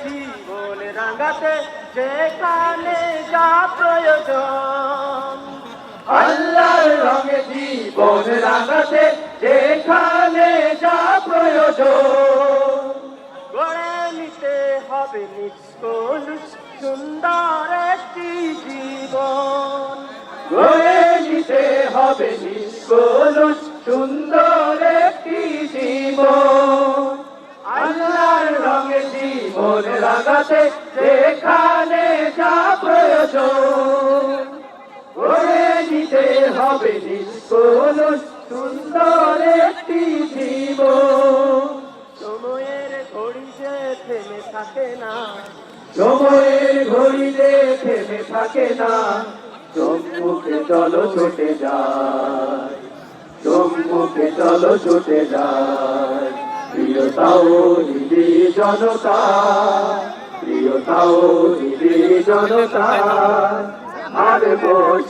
জীবন রাঙাতে যেখানে যা প্রয়োজন, আল্লাহর রঙে জীবন রাঙাতে যেখানে যা প্রয়োজন, গড়ে নিতে হবে নিষ্কলুষ সুন্দর একটি জীবন, গড়ে নিতে হবে নিষ্কলুষ সুন্দর একটি জীবন। আল্লাহর রঙে জীবন রাঙাতে যেখানে যা প্রয়োজন, গড়ে নিতে হবে নিষ্কলুষ সুন্দর একটি জীবন। সময়ের ঘড়ি যে থেমে থাকে না, সময়ের ঘড়িতে থেমে থাকে না, সম্মুখে চলো ছুটে যায়, সম্মুখে চলো ছুটে যায়। প্রিয় তাওহীদি জনতা, প্রিয় তাওহীদি জনতা, আর বসে